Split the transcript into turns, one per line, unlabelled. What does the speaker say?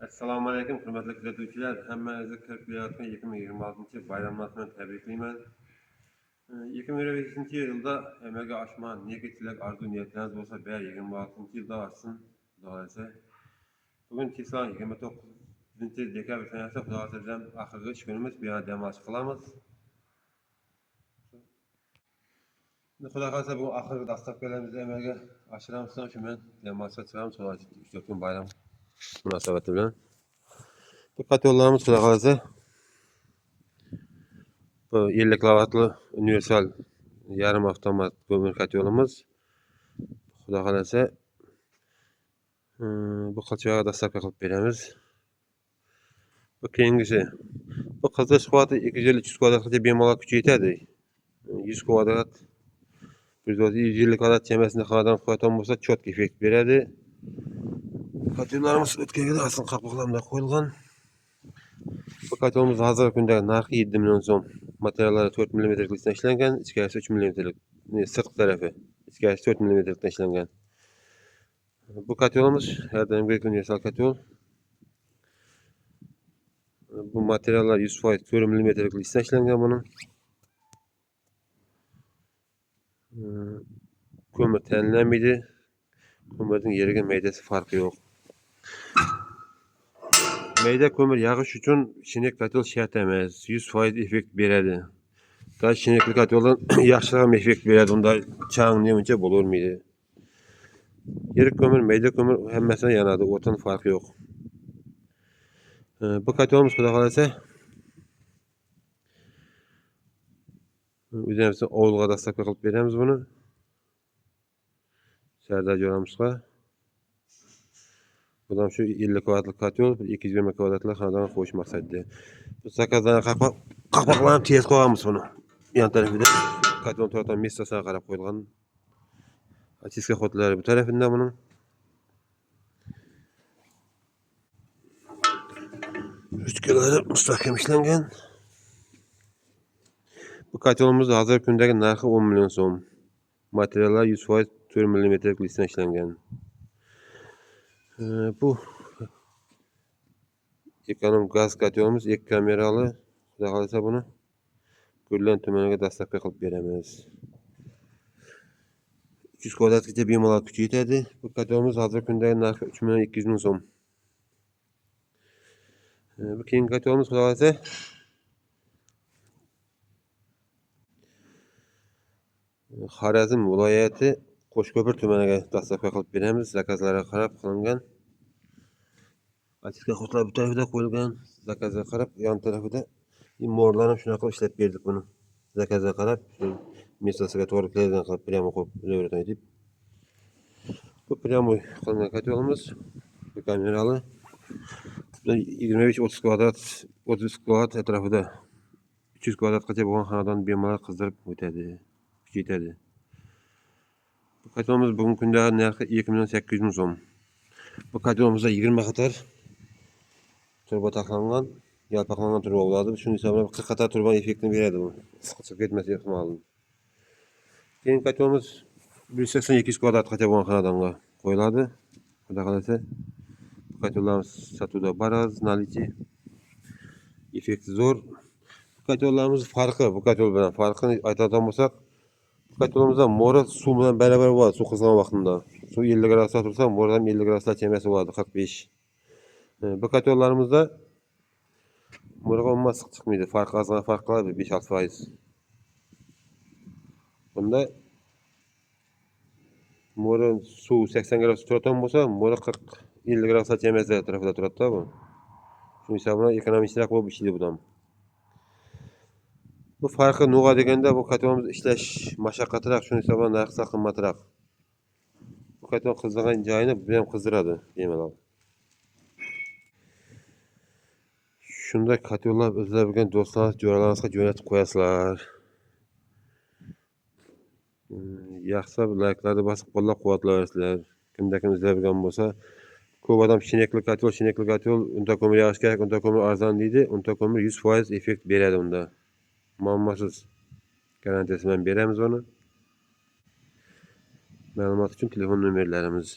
Assalomu alaykum, hurmatli kuzatuvchilar. Hammangizni kirib kelayotgan 2026 bayramlasini tabriklayman. 2025-yilda amalga oshgan niyatchilik, orzu-niyatlariniz bo'lsa, bari 26-yilda oshsin, Xudo xolasa. Bugun kechga 29-dekabr sanasi, Xudo xolasa oxirgi ish kunimiz, bu yerda dam olish qilamiz. Xudo xolasa bu oxirgi dastavkalarimizni amalga oshiramiz, shu bilan dam olishga chiqamiz. 3-4 kun bayram munosabati bilan. Bu katyollarımız Xudo xolasa bu 50 kilovatlı universal yarım avtomat kömür katyolumuz. Xudo xolasa bu qilchiqqa dastavka qilib beramiz. Bu keyingisi. Bu qizilish quvvati 250-300 kvadratgacha bemalol kuchi yetadi. 100 kvadrat 150 kvadrat chamasida xonadon quvvati bo'lsa, chotki effekt beradi. Katyollarimiz o'tgan asl qaqoqlamda qo'yilgan. Bu katyolimiz hozirgi kundagi narxi 7 million so'm. Materiallari 4 mm lisdan ishlangan, ichkarisi 3 mm, sirtqi tarafi, ichkarisi 4 mm dan ishlangan. Bu katyolimiz her daimgi universal katyol. Bu materiallar 100% 4 mm lisdan ishlangan bunun. Kömür tanlanmaydi. Kömürün yeriga maydasi farqi yo'q. Mayda kömür yağış uchun shinek katyol shart emas, 100% effekt beradi. Daha shinekli katyoldan yaxshiroq effekt beradi. Unda chang nemuncha bo'lavermaydi. Yirik kömür, mayda kömür hammasidan yanadi, o'tin farqi yo'q. Bu katyolimiz Xudo xolasa o'zimizning ovulga dastavka qilib beramiz buni. Sardar jo'ramizga. Budan şu 50 kvadratlik katyol, 220 kvadratlik xonadon qo'yish maqsadida. Bu zakazlarni qaqoqlarni tez qo'yamiz buni. Yan tarafida katyol turadigan messasiga qarab qo'yilgan. Очистка xotlari bu tarafında bunun. Üstkelari mustahkam ishlangan. Bu katyolimiz hozirgi kundagi narxi 10 million so'm. Materiallar 100% 4 mm lisdan ishlangan. Bu ekonom gaz katyolimiz 2 kameralı. Xudo xolasa buni Gurlan tumaniga dastavka qilib beramiz. 300 kvadratgacha bemalol kuchi yetadi. Bu katyolimiz hozirgi kundagi narxi 3 million 200 ming so'm. Bu keyingi katyolimiz Xudo xolasa Xorazm viloyati Qo'shko'pir tumaniga dastavka qilib beramiz. Zakazlarga qarab qilingan. Ochistка xotlar bu tarafida qo'yilgan. Zakazga qarab yon tarafida morlarni shunaqa ishlab berdik buni. Zakazga qarab messasiga to'g'ri keladigan qilib prямо qo'yib qo'yaveradi deb. Bu prямо qilingan katyolimiz. Bu kameralı. 25-30 kvadrat, 30 kvadrat atrofida 300 kvadratgacha bo'lgan xonadon bemalol qizdirib o'tadi, kuchi yetadi. Bu katyolimiz bugungi kunda narxi 2 million 800 ming so'm. Bu katyolimizda 20 qator turba taqlangan, yalpaqlangan turba bo'ladi. Shuning hisobiga 40 qator turba effektini beradi bu. Chiqib ketmas ehtimoli. Keyin katyolimiz 180-200 kvadratgacha bo'lgan xonadonga qo'yiladi. Xudo xolasa bu katyollarimiz sotuvda baraz, naliti, effekti zo'r. Bu katyollarimiz farqi, bu katyol bilan farqini aytadigan bo'lsak, bu katyolimizda mo'ri suv bilan barabar bo'ladi, suv qizgan vaqtida. Suv 50 gradusda tursa, mo'ri ham 50 gradusda chamasi bo'ladi, 45. Bu katyollarımızda mo'riga umuman issiq chiqmaydi. Farqi ozgina farq qiladi 5-6%. Bunda mo'ri suv 80 gradusda turadigan bo'lsa, mo'ri 40-50 gradusda chamasi atrofida turadi-da bu. Shuning hisobidan ekonomikroq bo'lib ishlaydi bu ham. Bu farqi nima deganda bu katyolimiz ishlash mashaqqatroq, shuning hisobidan narxi qimmatroq. Bu katyol qizdigan joyini bu ham qizdiradi bemalol. Shunday katyollar o'zlab bilgan do'stlaringiz, jo'ralaringizga jo'natib qo'yasizlar. Yaxshi layklarni bosib qo'llab-quvvatlaysizlar. Kimda kim izlab bilgan bo'lsa, ko'p odam shinekli katyol, unda ko'mir yog'ish kerak, unda ko'mir arzon deydi. Unda ko'mir 100% effekt beradi unda. Muammosiz garantiyasi bilan beramiz uni. Ma'lumot uchun telefon nomerlarimiz